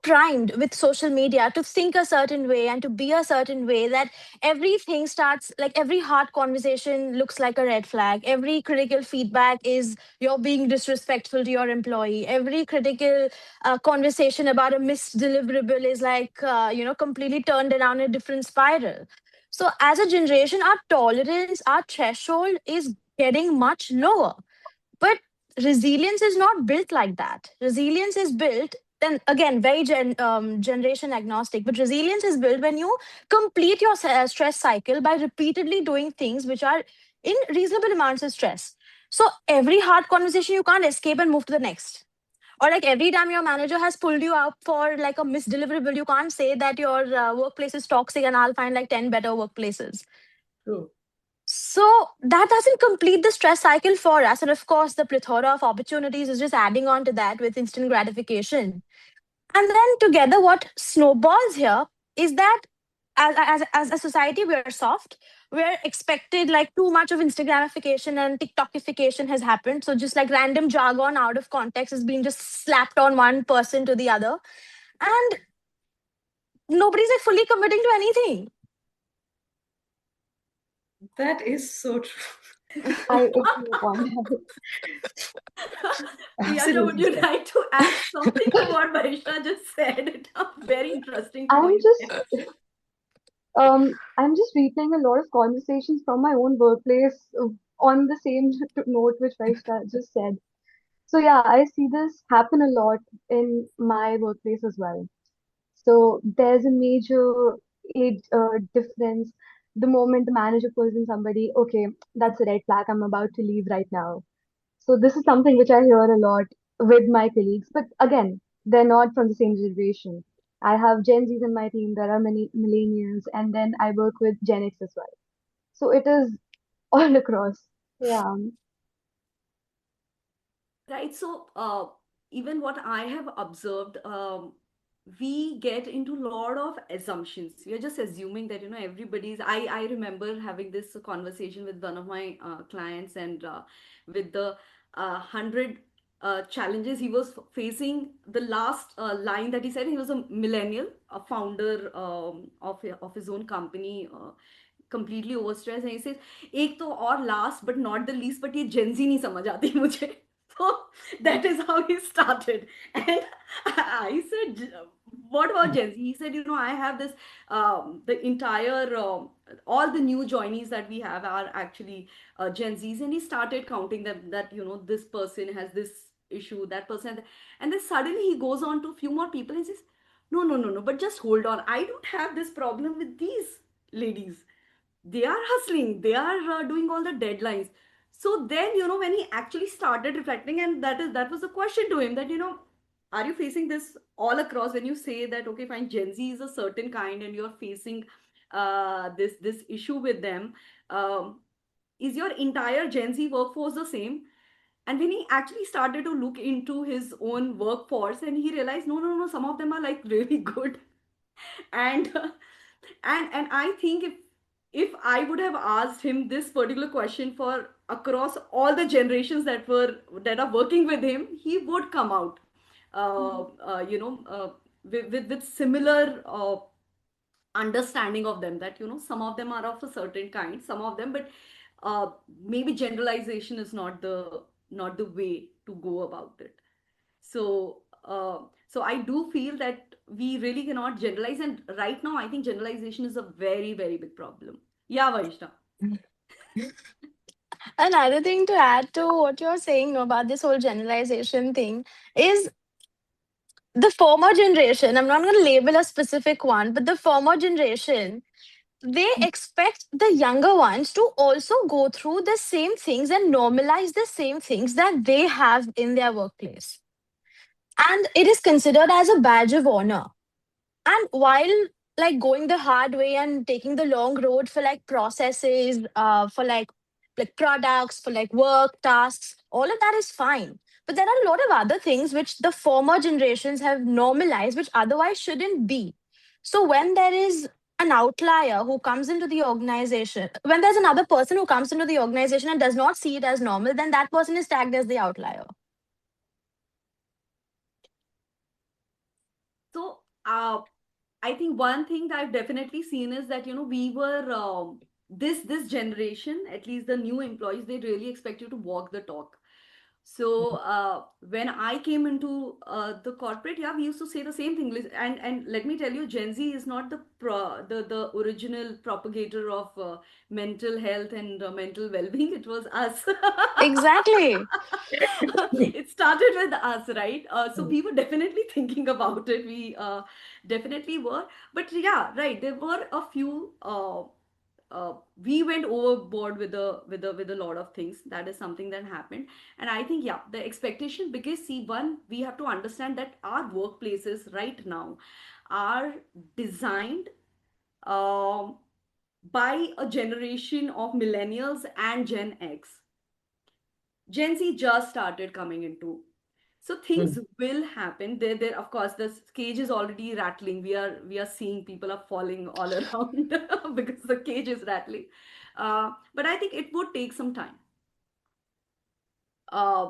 primed with social media to think a certain way and to be a certain way, that everything starts, like every hard conversation looks like a red flag. Every critical feedback is you're being disrespectful to your employee. Every critical conversation about a missed deliverable is like, completely turned around a different spiral. So as a generation, our tolerance, our threshold is getting much lower. But resilience is not built like that. Resilience is built, then again, very generation agnostic, but resilience is built when you complete your stress cycle by repeatedly doing things which are in reasonable amounts of stress. So every hard conversation, you can't escape and move to the next. Or like every time your manager has pulled you up for like a misdeliverable, you can't say that your workplace is toxic and I'll find like 10 better workplaces. True. So that doesn't complete the stress cycle for us. And of course, the plethora of opportunities is just adding on to that with instant gratification. And then together, what snowballs here is that as a society, we're soft. We're expected, like too much of Instagramification and TikTokification has happened. So just like random jargon out of context is being just slapped on one person to the other. And nobody's like fully committing to anything. That is so true. I agree upon that. Priyasha, would you like to add something to what Vahista just said? It's a very interesting point. I'm just replaying a lot of conversations from my own workplace on the same note which Vaishta just said. So yeah, I see this happen a lot in my workplace as well. So there's a major age difference. The moment the manager pulls in somebody, okay, that's a red flag. I'm about to leave right now. So this is something which I hear a lot with my colleagues. But again, they're not from the same generation. I have Gen Zs in my team. There are many millennials, and then I work with Gen X as well. So it is all across. Yeah. Right. So, even what I have observed, we get into a lot of assumptions. We are just assuming that, everybody's. I remember having this conversation with one of my clients, and with the 100 challenges he was facing, the last line that he said, he was a millennial, a founder of his own company. Completely overstressed, and he says, एक तो और last but not the least, but ये Gen Z नहीं समझ आती मुझे. So that is how he started. And I said, what about Gen Z? He said, I have this, the entire, all the new joinees that we have are actually Gen Zs. And he started counting them that, this person has this issue, that person. And then suddenly he goes on to a few more people and says, no, but just hold on. I don't have this problem with these ladies. They are hustling, they are doing all the deadlines. So then, when he actually started reflecting, and that was the question to him, that, are you facing this all across? When you say that, okay, fine, Gen Z is a certain kind and you're facing this issue with them, is your entire Gen Z workforce the same? And when he actually started to look into his own workforce, and he realized, no, some of them are like really good. And and I think if I would have asked him this particular question for across all the generations that are working with him, he would come out, with similar understanding of them, that some of them are of a certain kind, some of them, but maybe generalization is not the way to go about it. So I do feel that we really cannot generalize, and right now I think generalization is a very, very big problem. Yeah, Vahishta. Another thing to add to what you're saying, about this whole generalization thing is the former generation. I'm not going to label a specific one, but the former generation, they expect the younger ones to also go through the same things and normalize the same things that they have in their workplace. And it is considered as a badge of honor. And while like going the hard way and taking the long road for like processes, for like products, for like work tasks, all of that is fine. But there are a lot of other things which the former generations have normalized, which otherwise shouldn't be. So when there is an outlier who comes into the organization, when there's another person who comes into the organization and does not see it as normal, then that person is tagged as the outlier. So uh, I think one thing that I've definitely seen is that, we were this generation, at least the new employees, they really expect you to walk the talk. So when I came into the corporate, yeah, we used to say the same thing. And let me tell you, Gen Z is not the original propagator of mental health and mental well-being. It was us. Exactly. It started with us, right? So we were definitely thinking about it. We definitely were. But yeah, right. There were a few. We went overboard with a lot of things. That is something that happened. And I think, yeah, the expectation, because see, one, we have to understand that our workplaces right now are designed um, by a generation of millennials and Gen X. Gen Z just started coming into. So things will happen. There, of course, the cage is already rattling. We are seeing people are falling all around because the cage is rattling. But I think it would take some time uh,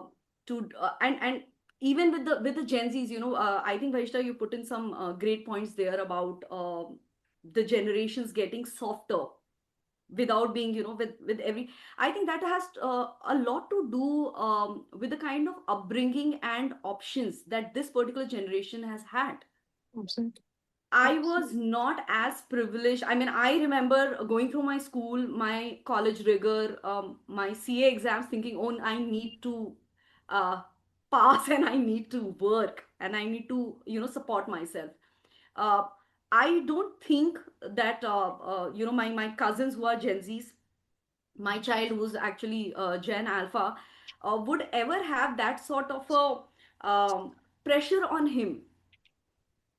and even with the Gen Zs, I think Vahishta, you put in some great points there about the generations getting softer without being, with every. I think that has a lot to do with the kind of upbringing and options that this particular generation has had. Absolutely. I was Absolutely. not as privileged. I mean, I remember going through my school, my college rigor, my CA exams, thinking, oh, I need to uh, pass and I need to work and I need to, support myself. Uh, I don't think that, my cousins who are Gen Zs, my child who's actually Gen Alpha, would ever have that sort of a pressure on him,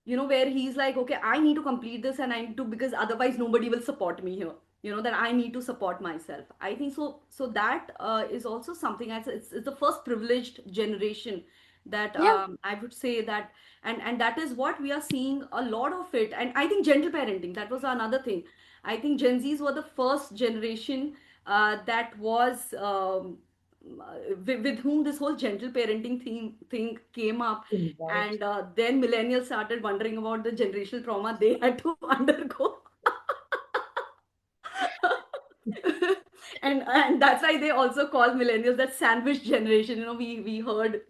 where he's like, okay, I need to complete this and I need to, because otherwise nobody will support me here, that I need to support myself. I think so that is also something. It's the first privileged generation that Yeah. I would say that. And that is what we are seeing a lot of it. And I think gentle parenting, that was another thing. I think Gen Z's were the first generation that was with whom this whole gentle parenting thing came up. Right. And then millennials started wondering about the generational trauma they had to undergo. And that's why they also call millennials that sandwich generation. We heard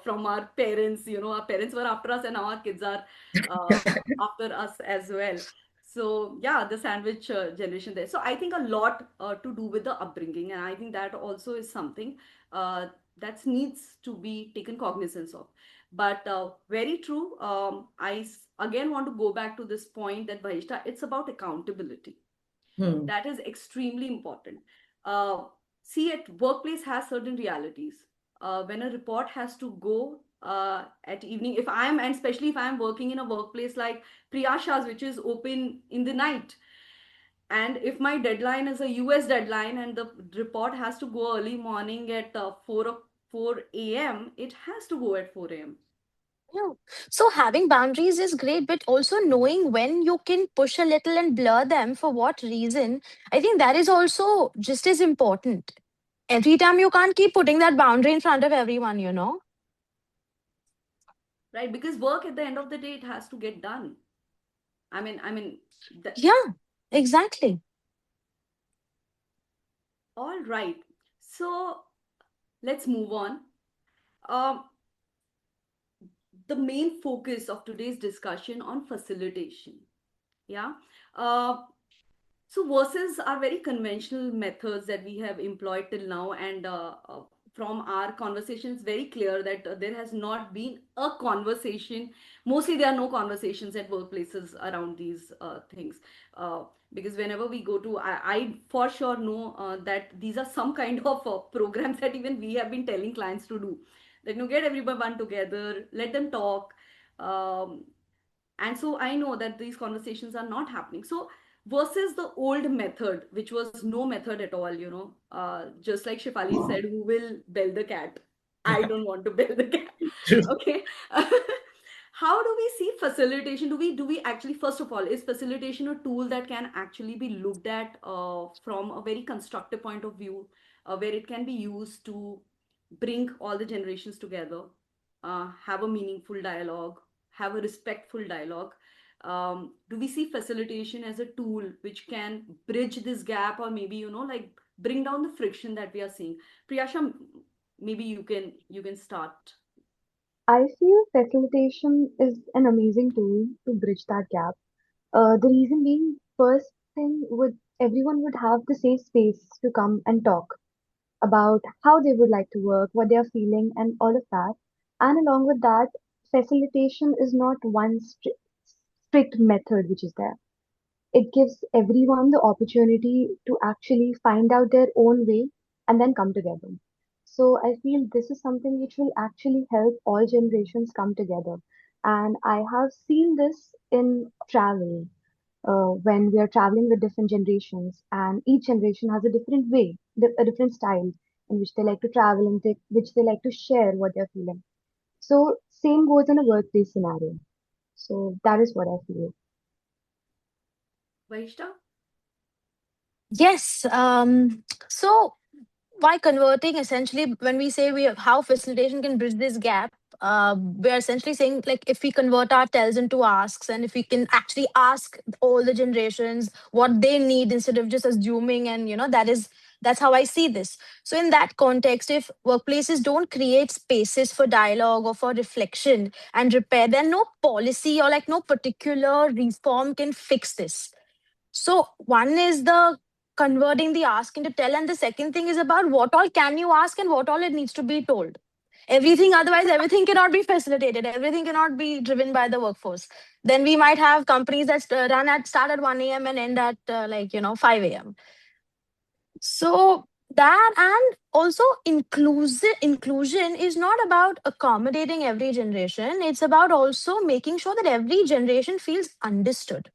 from our parents. Our parents were after us and now our kids are uh, after us as well. So yeah, the sandwich generation there. So I think a lot to do with the upbringing, and I think that also is something uh, that needs to be taken cognizance of. But very true. Again want to go back to this point that Bahishta, it's about accountability. Hmm. That is extremely important. uh, See, at workplace has certain realities. When a report has to go at evening, if I'm and especially if I'm working in a workplace like Priyasha's, which is open in the night, and if my deadline is a US deadline and the report has to go early morning at 4 a.m., it has to go at 4 a.m. Yeah. So having boundaries is great, but also knowing when you can push a little and blur them for what reason, I think that is also just as important. Every time you can't keep putting that boundary in front of everyone. Right? Because work at the end of the day, it has to get done. I mean, the, Yeah, exactly. all right. So let's move on. Um, the main focus of today's discussion on facilitation. Yeah. Uh, so versus are very conventional methods that we have employed till now, and from our conversation, it's very clear that there has not been a conversation. Mostly, there are no conversations at workplaces around these things, uh, because whenever we go to, I for sure know that these are some kind of programs that even we have been telling clients to do. That get everyone together, let them talk. Um, and so I know that these conversations are not happening. So versus the old method, which was no method at all, just like Shefali said, who will bell the cat? I don't want to bell the cat. True. Okay. How do we see facilitation? Do we actually, first of all, is facilitation a tool that can actually be looked at from a very constructive point of view, where it can be used to bring all the generations together, have a meaningful dialogue, have a respectful dialogue? Do we see facilitation as a tool which can bridge this gap, or maybe, like, bring down the friction that we are seeing? Priyasha, maybe you can start. I feel facilitation is an amazing tool to bridge that gap. The reason being, first thing would everyone would have the safe space to come and talk about how they would like to work, what they are feeling, and all of that. And along with that, facilitation is not one strict method which is there. It gives everyone the opportunity to actually find out their own way and then come together. So I feel this is something which will actually help all generations come together. And I have seen this in travel when we are traveling with different generations, and each generation has a different way, a different style in which they like to travel and which they like to share what they're feeling. So same goes in a workplace scenario. So that is what I feel. Vahishta? Yes. So by converting, essentially, when we say we how facilitation can bridge this gap, we're essentially saying, like, if we convert our tells into asks, and if we can actually ask all the generations what they need instead of just assuming, and that's how I see this. So in that context, if workplaces don't create spaces for dialogue or for reflection and repair, then no policy or like no particular reform can fix this. So one is the converting the ask into tell, and the second thing is about what all can you ask and what all it needs to be told. Everything, otherwise, everything cannot be facilitated. Everything cannot be driven by the workforce. Then we might have companies that start at 1 a.m. and end at 5 a.m. So that, and also inclusion is not about accommodating every generation. It's about also making sure that every generation feels understood.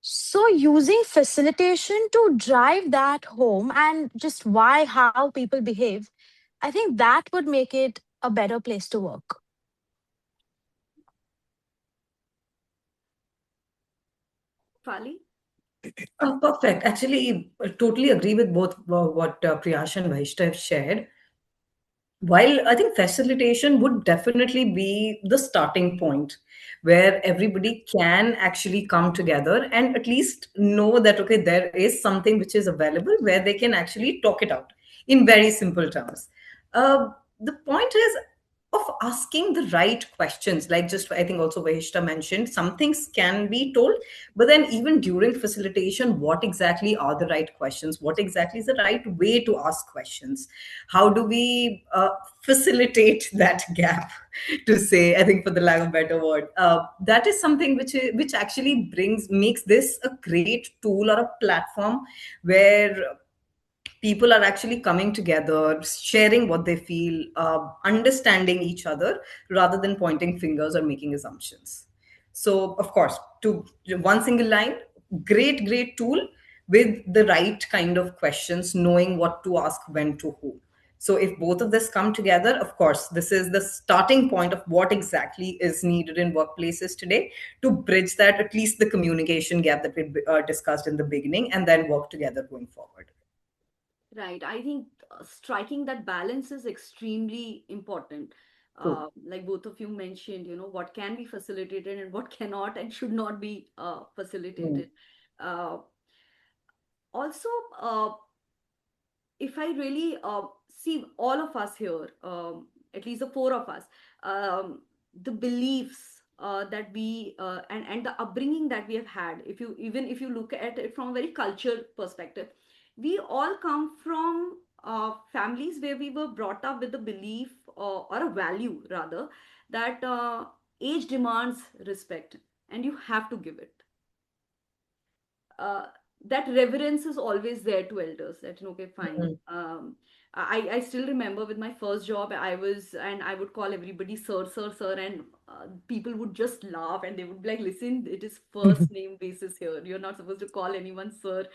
So, using facilitation to drive that home and just how people behave, I think that would make it a better place to work. Fali? Perfect. Actually, I totally agree with both what Priyasha and Vahishta have shared. While I think facilitation would definitely be the starting point where everybody can actually come together and at least know that, okay, there is something which is available where they can actually talk it out in very simple terms. The point is of asking the right questions, like just I think also Vahishta mentioned, some things can be told, but then even during facilitation, what exactly are the right questions, what exactly is the right way to ask questions, how do we facilitate that gap to say, I think for the lack of a better word, that is something which actually makes this a great tool or a platform where people are actually coming together, sharing what they feel, understanding each other rather than pointing fingers or making assumptions. So, of course, to one single line, great tool with the right kind of questions, knowing what to ask when to who. So, if both of this come together, of course, this is the starting point of what exactly is needed in workplaces today to bridge that, at least the communication gap that we discussed in the beginning, and then work together going forward. Right. I think striking that balance is extremely important. True. Like both of you mentioned, what can be facilitated and what cannot and should not be Mm. facilitated. Uh, Also, uh, if I really see all of us here, at least the four of us, the beliefs that we and the upbringing that we have had, if you look at it from a very cultural perspective, we all come from families where we were brought up with the belief, or a value rather, that age demands respect, and you have to give it. uh, that reverence is always there to elders, that okay, fine. Mm. I still remember with my first job, I would call everybody sir, sir, sir, and people would just laugh and they would be like, listen, it is first name basis here, you're not supposed to call anyone sir.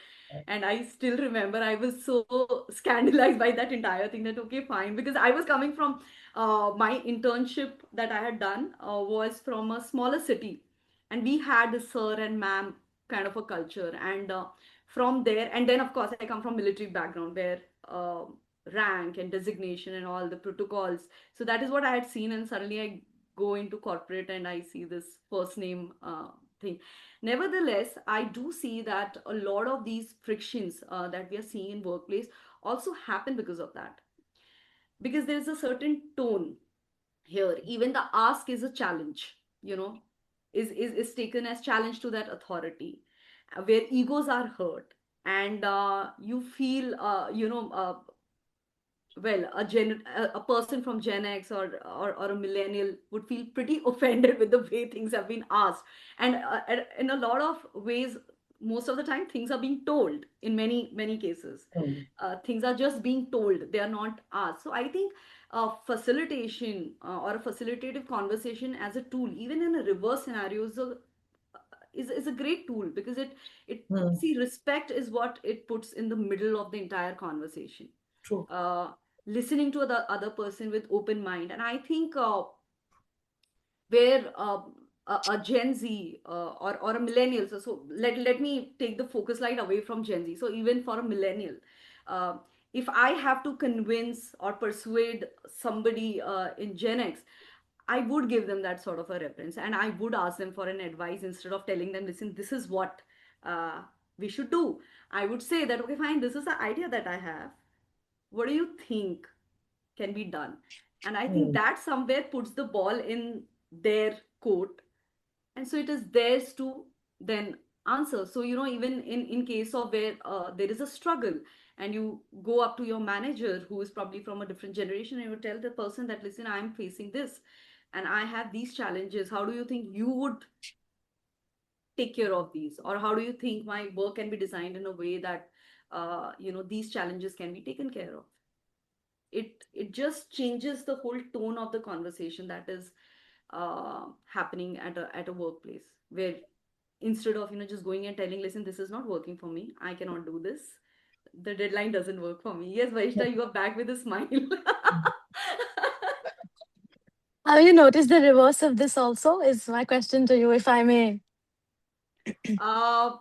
And I still remember I was so scandalized by that entire thing, that okay, fine, because I was coming from my internship that I had done was from a smaller city, and we had a sir and ma'am kind of a culture. And from there, and then of course I come from military background where rank and designation and all the protocols, so that is what I had seen. And suddenly I go into corporate and I see this first name thing. Nevertheless, I do see that a lot of these frictions that we are seeing in workplace also happen because of that. Because there's a certain tone here. Even the ask is a challenge, is taken as challenge to that authority, where egos are hurt, and you feel, well, a person from Gen X, or a millennial would feel pretty offended with the way things have been asked. And in a lot of ways, most of the time things are being told. In many cases, Mm. things are just being told, they are not asked. So I think facilitation, or a facilitative conversation as a tool, even in a reverse scenario, is a great tool, because it Mm. see, respect is what it puts in the middle of the entire conversation. True. Listening to the other person with open mind. And I think where a Gen Z, or a millennial, so let me take the focus light away from Gen Z. So even for a millennial, uh, if I have to convince or persuade somebody in Gen X, I would give them that sort of a reference, and I would ask them for an advice instead of telling them, listen, this is what uh, we should do. I would say that, okay, fine, this is the idea that I have. What do you think can be done? And I think Mm. that somewhere puts the ball in their court, and so it is theirs to then answer. So even in case of where there is a struggle, and you go up to your manager, who is probably from a different generation, and you tell the person that, listen, I am facing this, and I have these challenges. How do you think you would take care of these, or how do you think my work can be designed in a way that these challenges can be taken care of? It just changes the whole tone of the conversation that is happening at a workplace, where instead of just going and telling, listen, this is not working for me, I cannot do this, the deadline doesn't work for me. Yes, Vaishta, you are back with a smile. Have you noticed the reverse of this also? Is my question to you, if I may. uh,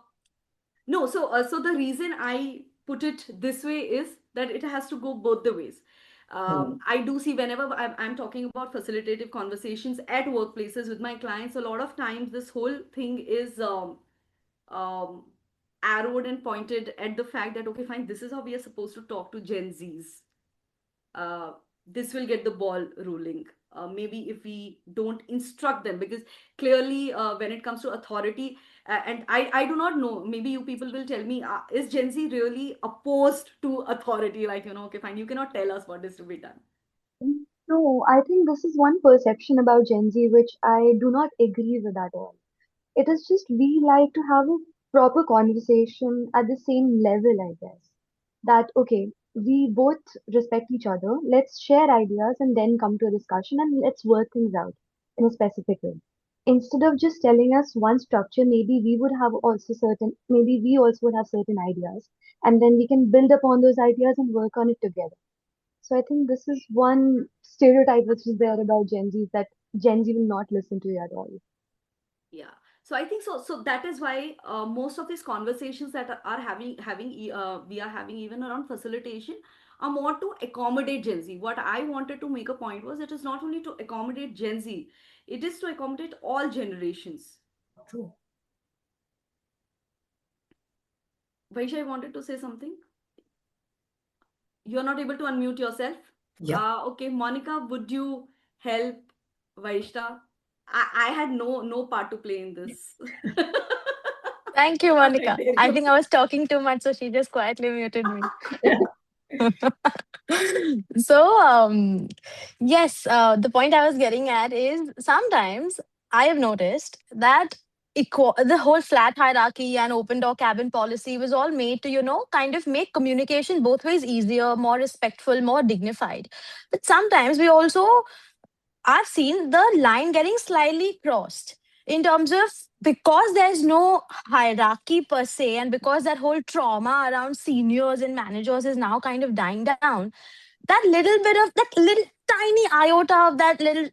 no, so the reason I put it this way is that it has to go both the ways. Mm. I do see, whenever I'm talking about facilitative conversations at workplaces with my clients, a lot of times this whole thing is um, arrowed and pointed at the fact that, okay, fine, this is how we are supposed to talk to Gen Zs. uh, this will get the ball rolling. Maybe if we don't instruct them, because clearly, when it comes to authority, and I do not know, maybe you people will tell me, is Gen Z really opposed to authority? Like, okay, fine, you cannot tell us what is to be done. No, I think this is one perception about Gen Z which I do not agree with at all. It is just we like to have a proper conversation at the same level, I guess. That, okay, we both respect each other, let's share ideas and then come to a discussion and let's work things out in a specific way. Instead of just telling us one structure, maybe we also would have certain ideas, and then we can build upon those ideas and work on it together. So I think this is one stereotype which is there about Gen Z, that Gen Z will not listen to you at all. Yeah. So I think so that is why most of these conversations that are we are having, even around facilitation, are more to accommodate Gen Z. What I wanted to make a point was, it is not only to accommodate Gen Z, it is to accommodate all generations. True. Vaishya, I wanted to say something. You're not able to unmute yourself. Yeah. Okay, Monica, would you help Vaishta? I had no part to play in this. Thank you, All right, Monica. there I you think I was talking too much, so she just quietly muted me. Yeah. So, yes, the point I was getting at is sometimes I have noticed that the whole flat hierarchy and open door cabin policy was all made to, kind of make communication both ways easier, more respectful, more dignified. But sometimes we also, I've seen the line getting slightly crossed in terms of, because there's no hierarchy per se, and because that whole trauma around seniors and managers is now kind of dying down, that little bit of that little tiny iota of that little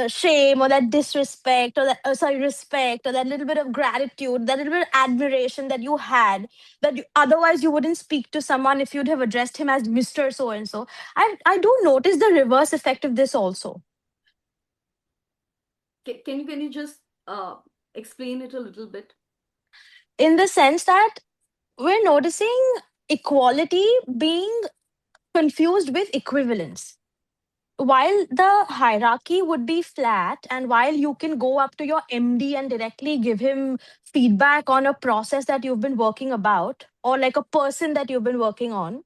shame or that disrespect or that respect or that little bit of gratitude, that little bit of admiration that you had, that otherwise you wouldn't speak to someone if you'd have addressed him as Mr. So and so. I do notice the reverse effect of this also. can you just Explain it a little bit. In the sense that we're noticing equality being confused with equivalence. While the hierarchy would be flat, and while you can go up to your MD and directly give him feedback on a process that you've been working about, or like a person that you've been working on,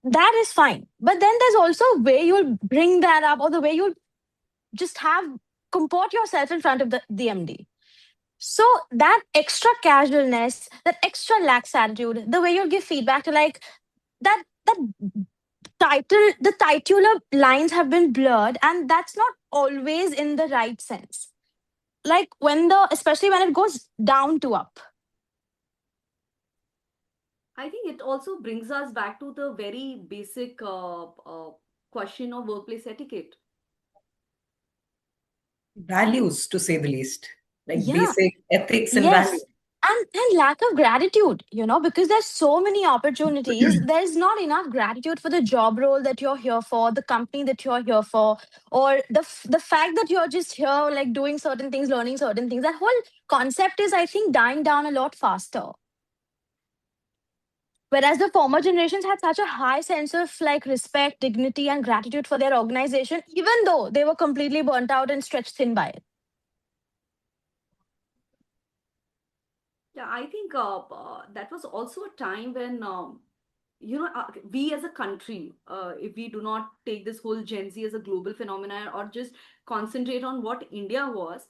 that is fine. But then there's also a way you'll bring that up, or the way you'll just have comport yourself in front of the MD. So that extra casualness, that extra lax attitude, the way you'll give feedback to like that the titular lines have been blurred, and that's not always in the right sense. Like especially when it goes down to up. I think it also brings us back to the very basic question of workplace etiquette. Values, to say the least, like Yeah. basic ethics and values. Yes. And lack of gratitude, because there's so many opportunities. There's not enough gratitude for the job role that you're here for, the company that you're here for, or the fact that you're just here, like doing certain things, learning certain things. That whole concept is, I think, dying down a lot faster. Whereas the former generations had such a high sense of like respect, dignity, and gratitude for their organization, even though they were completely burnt out and stretched thin by it. Yeah, I think that was also a time when we as a country, if we do not take this whole Gen Z as a global phenomenon or just concentrate on what India was,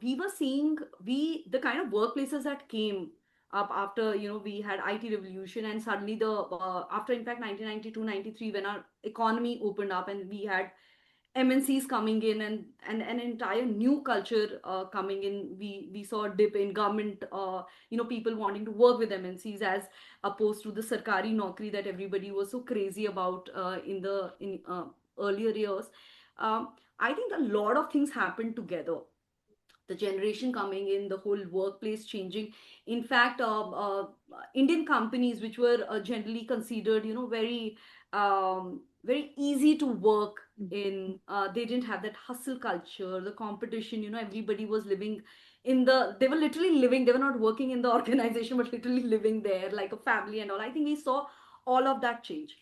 we were seeing the kind of workplaces that came up after we had IT revolution, and suddenly the after in fact 1992 93 when our economy opened up and we had MNCs coming in, and an entire new culture coming in. We saw a dip in government, people wanting to work with MNCs as opposed to the sarkari naukri that everybody was so crazy about in earlier years. I think a lot of things happened together, the generation coming in, the whole workplace changing. In fact, Indian companies, which were generally considered, very easy to work in, they didn't have that hustle culture, the competition. Everybody was living they were literally living. They were not working in the organization, but literally living there like a family and all. I think we saw all of that change,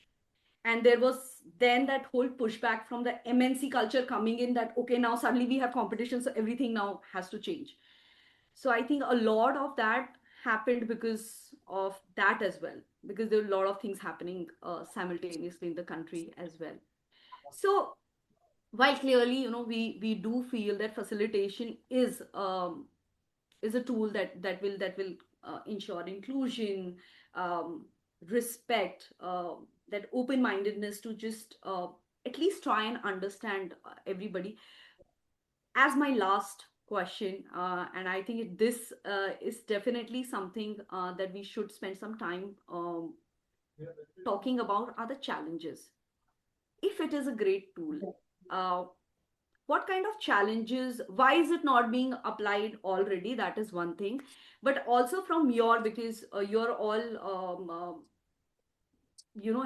and there was then that whole pushback from the MNC culture coming in, that okay, now suddenly we have competition, so everything now has to change. So I think a lot of that happened because of that as well, because there were a lot of things happening simultaneously in the country as well. So while clearly we do feel that facilitation is a tool that will ensure inclusion, um, respect, that open mindedness to just at least try and understand everybody. As my last question, and I think this is definitely something that we should spend some time talking about, are the challenges. If it is a great tool, uh, what kind of challenges, why is it not being applied already? That is one thing. But also from because you're all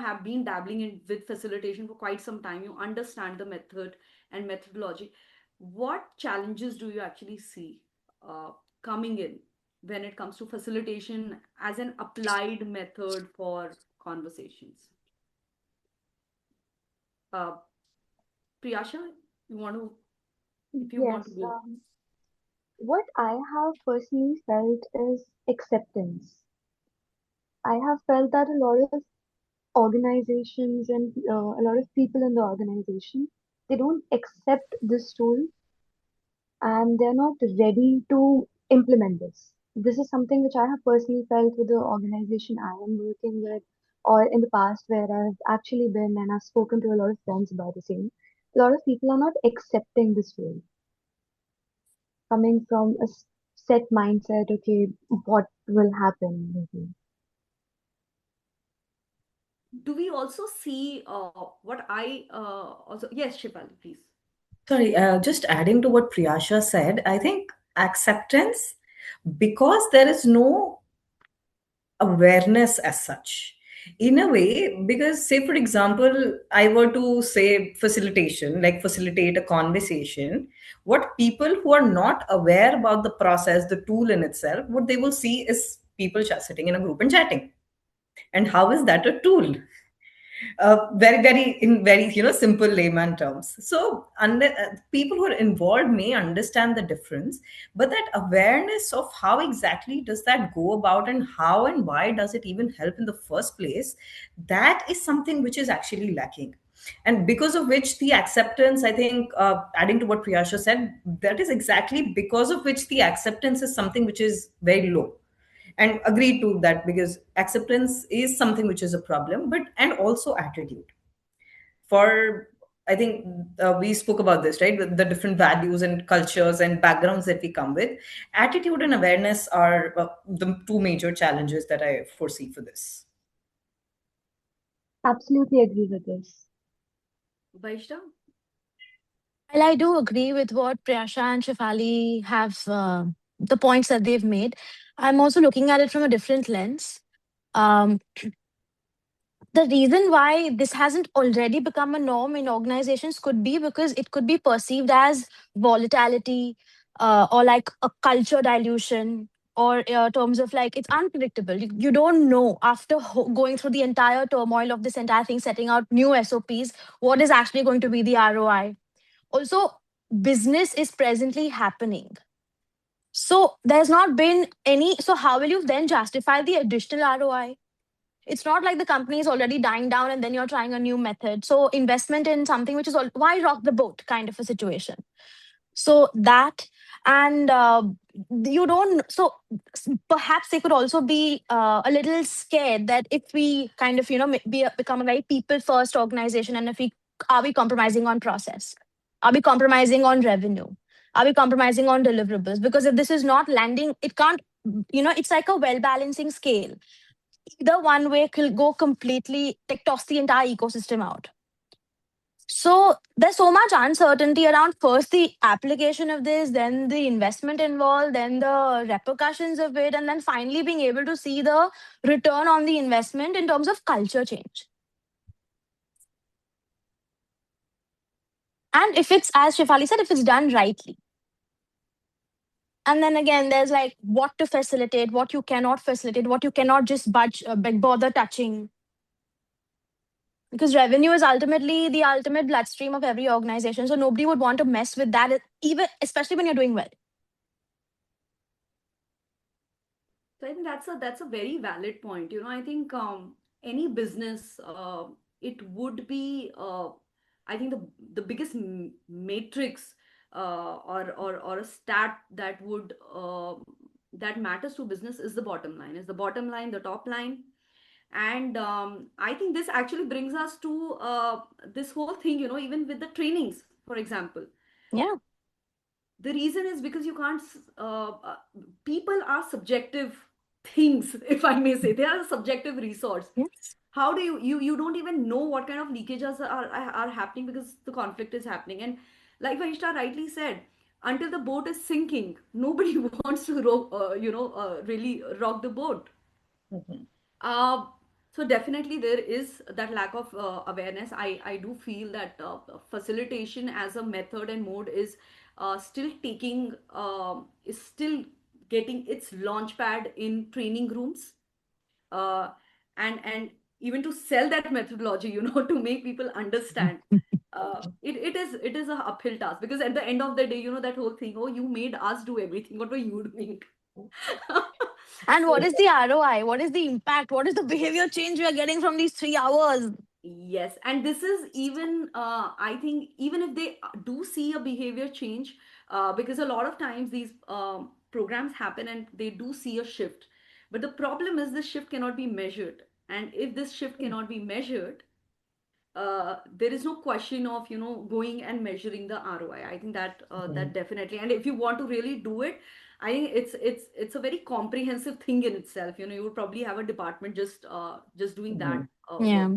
have been dabbling in with facilitation for quite some time, you understand the method and methodology. What challenges do you actually see uh, coming in when it comes to facilitation as an applied method for conversations? uh, Priyasha, you want to if you want to Yes, go. what I have personally felt is acceptance. I have felt that a lot of organizations and a lot of people in the organization, they don't accept this tool and they're not ready to implement this. This is something which I have personally felt with the organization I am working with, or in the past where I've actually been and I've spoken to a lot of friends about the same. A lot of people are not accepting this role, coming from a set mindset, okay, what will happen maybe. Do we also see what I also, yes, Shefali, please. Sorry, just adding to what Priyasha said, I think acceptance, because there is no awareness as such. In a way, because say for example, I were to say facilitation, like facilitate a conversation, what people who are not aware about the process, the tool in itself, what they will see is people sitting in a group and chatting. And how is that a tool? Very in very simple layman terms. So people who are involved may understand the difference, but that awareness of how exactly does that go about, and how and why does it even help in the first place, that is something which is actually lacking. And because of which the acceptance, I think, adding to what Priyasha said, that is exactly because of which the acceptance is something which is very low. And agree to that, because acceptance is something which is a problem, but and also attitude. For I think we spoke about this, right? The different values and cultures and backgrounds that we come with. Attitude and awareness are the two major challenges that I foresee for this. Absolutely agree with this. Vaishta? Well, I do agree with what Priyasha and Shefali have, the points that they've made. I'm also looking at it from a different lens. Um, the reason why this hasn't already become a norm in organizations could be because it could be perceived as volatility, or like a culture dilution, or terms of like it's unpredictable. You don't know after going through the entire turmoil of this entire thing, setting out new SOPs, what is actually going to be the ROI. Also, business is presently happening. So there's not been any. So how will you then justify the additional ROI? It's not like the company is already dying down and then you're trying a new method. So investment in something which is why rock the boat kind of a situation. So that, and you don't. So perhaps they could also be a little scared that if we kind of become a very people first organization, and if we are we compromising on process, are we compromising on revenue, are we compromising on deliverables, because if this is not landing, it can't. It's like a well balancing scale. Either one way could go completely, like toss the entire ecosystem out. So there's so much uncertainty around first the application of this, then the investment involved, then the repercussions of it, and then finally being able to see the return on the investment in terms of culture change. And if it's, as Shefali said, if it's done rightly. And then again, there's like what to facilitate, what you cannot facilitate, what you cannot just bother touching. Because revenue is ultimately the ultimate bloodstream of every organization. So nobody would want to mess with that, even especially when you're doing well. So I think that's a very valid point. I think any business, it would be, I think the biggest matrix, or a stat that would that matters to business is the bottom line. Is the bottom line, the top line. And I think this actually brings us to this whole thing. Even with the trainings, for example, Yeah. the reason is because you can't people are subjective things, if I may say. They are a subjective resource. Yes. How do you don't even know what kind of leakages are happening, because the conflict is happening. And like Vahishta rightly said, until the boat is sinking, nobody wants to really rock the boat. Mhm. uh, so definitely there is that lack of awareness. I do feel that facilitation as a method and mode is still getting its launch pad in training rooms, uh, and even to sell that methodology, to make people understand. It is a uphill task, because at the end of the day, that whole thing, oh, you made us do everything, what were you doing? And what So is the ROI? What is the impact? What is the behavior change we are getting from these 3 hours? yes, and this is even, I think, even if they do see a behavior change, because a lot of times these programs happen and they do see a shift. But the problem is this shift cannot be measured. And if this shift cannot be measured, there is no question of going and measuring the ROI. I think that that Mhm. definitely, and if you want to really do it, I think it's a very comprehensive thing in itself. You would probably have a department just doing that Mhm. work. Yeah.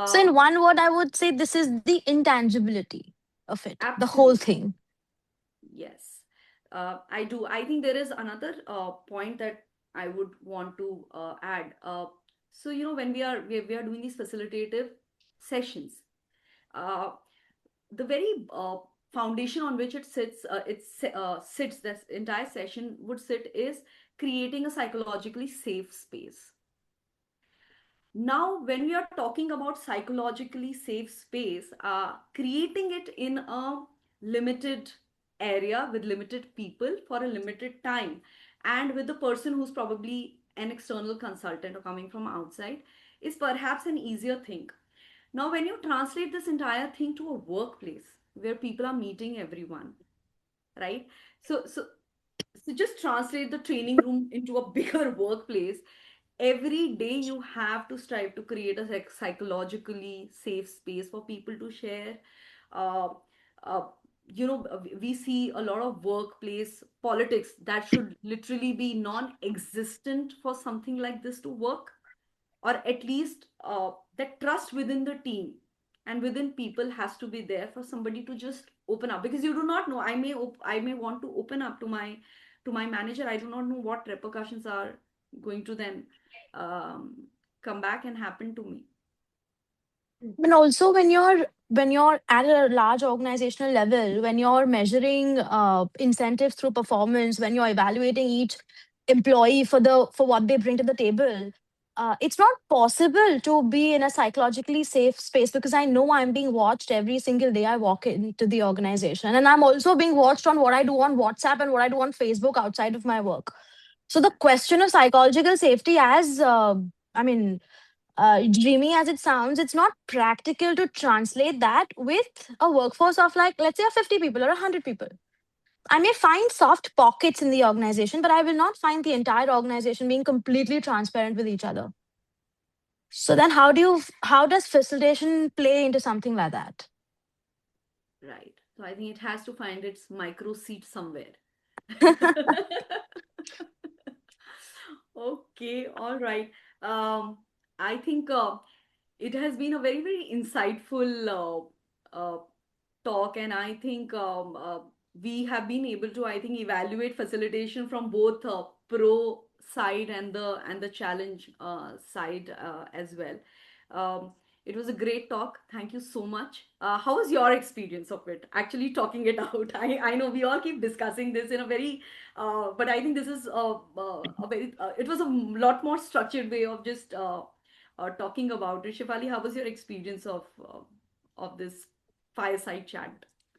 So Uh, in one word, I would say this is the intangibility of it, the whole Absolutely. thing. Yes. I do. I think there is another point that I would want to add. So, when we are doing these facilitative sessions, uh, the very foundation on which it sits, this entire session would sit, is creating a psychologically safe space. Now, when we are talking about psychologically safe space, creating it in a limited area with limited people for a limited time, and with the person who's probably an external consultant or coming from outside, is perhaps an easier thing. Now, when you translate this entire thing to a workplace where people are meeting everyone, right? So just translate the training room into a bigger workplace. Every day you have to strive to create a psychologically safe space for people to share. uh, uh, we see a lot of workplace politics that should literally be non-existent for something like this to work, or at least that trust within the team and within people has to be there for somebody to just open up, because you do not know, I may want to open up to my manager. I do not know what repercussions are going to then um, come back and happen to me. And also when you're at a large organizational level, when you're measuring incentives through performance, when you're evaluating each employee for what they bring to the table, it's not possible to be in a psychologically safe space, because I know I'm being watched every single day I walk into the organization, and I'm also being watched on what I do on WhatsApp and what I do on Facebook outside of my work. So the question of psychological safety, as I mean, dreamy as it sounds, it's not practical to translate that with a workforce of, like, let's say, 50 people or 100 people. I may find soft pockets in the organization, but I will not find the entire organization being completely transparent with each other. So then how does facilitation play into something like that? Right. So I think it has to find its micro seat somewhere. Okay, all right. I think it has been a very, very insightful talk, and I think we have been able to, I think, evaluate facilitation from both pro side and the challenge side as well. Um, it was a great talk. Thank you so much. How was your experience of it? Actually, talking it out. I know we all keep discussing this in a very, but I think this is a very. It was a lot more structured way of just talking about it. Shefali, how was your experience of this fireside chat?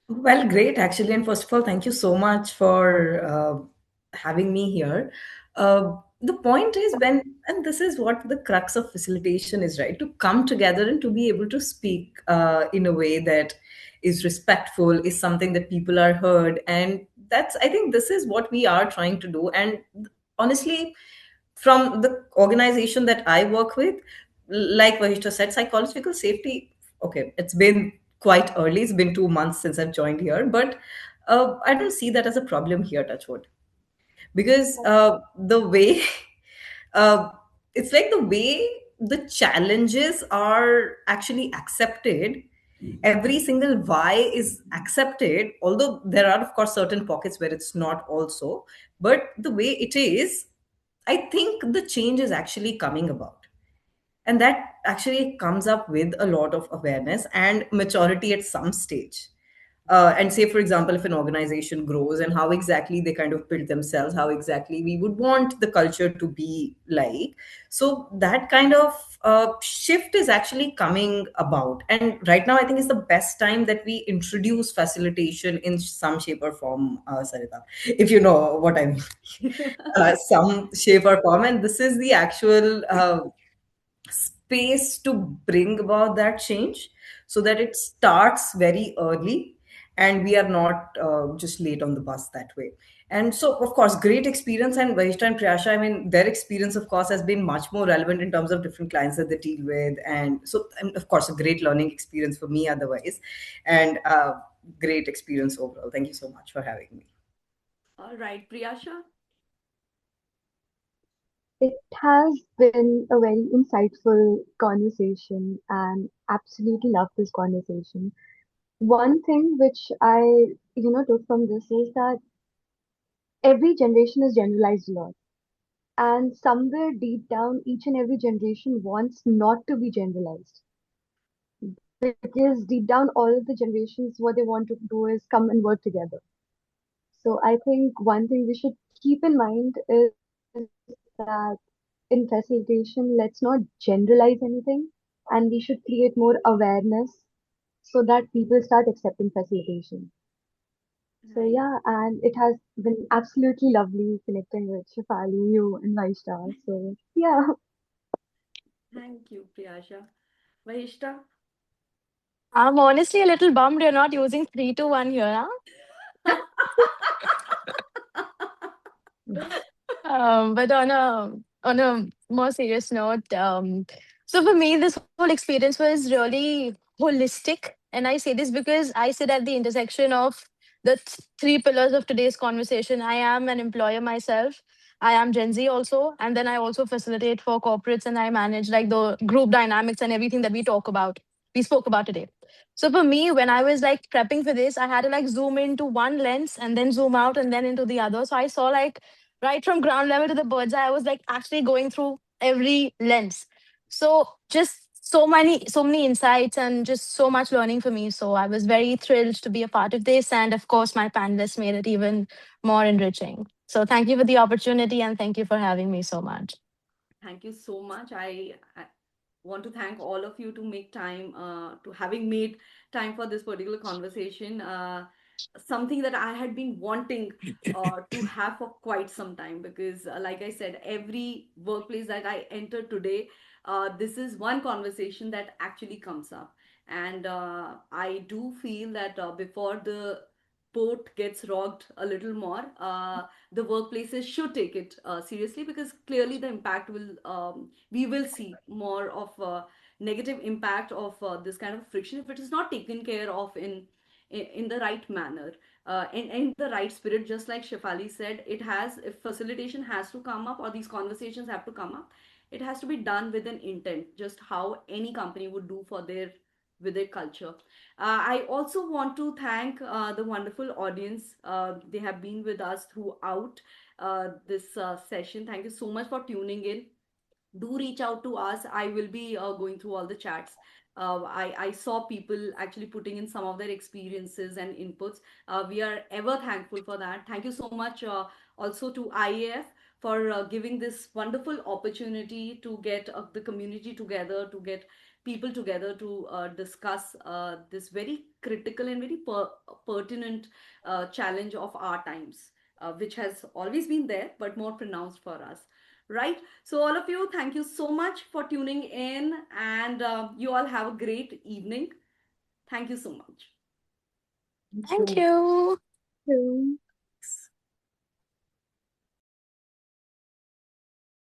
Well, great, actually. And first of all, thank you so much for having me here. The point is and this is what the crux of facilitation is, right? To come together and to be able to speak in a way that is respectful, is something that people are heard. And I think this is what we are trying to do. And honestly, from the organization that I work with, like Vahista said, psychological safety, okay, it's been quite early. It's been 2 months since I've joined here, but I don't see that as a problem here, touchwood, because the way uh, it's like the way the challenges are actually accepted, every single why is accepted, although there are of course certain pockets where it's not also, but the way it is, I think the change is actually coming about. And that actually comes up with a lot of awareness and maturity at some stage. And say, for example, if an organization grows and how exactly they kind of build themselves, how exactly we would want the culture to be like. So that kind of shift is actually coming about. And right now, I think is the best time that we introduce facilitation in some shape or form, Sarita, if you know what I mean. Some shape or form. And this is the actual space to bring about that change so that it starts very early and we are not just late on the bus that way. And so, of course, great experience. And Vahishta and Priyasha, I mean, their experience, of course, has been much more relevant in terms of different clients that they deal with. And so, and of course, a great learning experience for me otherwise. And great experience overall. Thank you so much for having me. All right, Priyasha. It has been a very insightful conversation and absolutely love this conversation. One thing which I, took from this is that every generation is generalized a lot. And somewhere deep down, each and every generation wants not to be generalized. Because deep down, all of the generations, what they want to do is come and work together. So I think one thing we should keep in mind is that in facilitation, let's not generalize anything, and we should create more awareness so that people start accepting facilitation. So Right. yeah, and it has been absolutely lovely connecting with Shefali, you, and Vaishta. So yeah, Thank you, Priyasha. Vahishta? I'm honestly a little bummed you're not using 3 to 1 here, but on a more serious note, so for me, this whole experience was really holistic, and I say this because I sit at the intersection of the 3 pillars of today's conversation. I am an employer myself. I am Gen Z also, and then I also facilitate for corporates, and I manage like the group dynamics and everything that we spoke about today. So for me, when I was like prepping for this, I had to like zoom into one lens and then zoom out and then into the other. So I saw like right from ground level to the bird's eye, I was like actually going through every lens. So just so many insights and just so much learning for me. So I was very thrilled to be a part of this. And of course, my panelists made it even more enriching. So thank you for the opportunity and thank you for having me so much. Thank you so much. I want to thank all of you to make time, to having made time for this particular conversation. Something that I had been wanting to have for quite some time because, like I said, every workplace that I enter today, this is one conversation that actually comes up. And I do feel that before the boat gets rocked a little more, the workplaces should take it seriously because clearly the impact will we will see more of negative impact of this kind of friction if it is not taken care of in the right manner, in the right spirit. Just like Shefali said, it has, if facilitation has to come up or these conversations have to come up, it has to be done with an intent, just how any company would do for their with their culture. I also want to thank the wonderful audience. They have been with us throughout this session. Thank you so much for tuning in. Do reach out to us. I will be going through all the chats. I saw people actually putting in some of their experiences and inputs. We are ever thankful for that. Thank you so much also to IAF for giving this wonderful opportunity to get the community together, to get people together to discuss this very critical and very pertinent challenge of our times, which has always been there but more pronounced for us. Right? So, all of you, thank you so much for tuning in, and you all have a great evening. Thank you so much. Thank Thank you. you. true.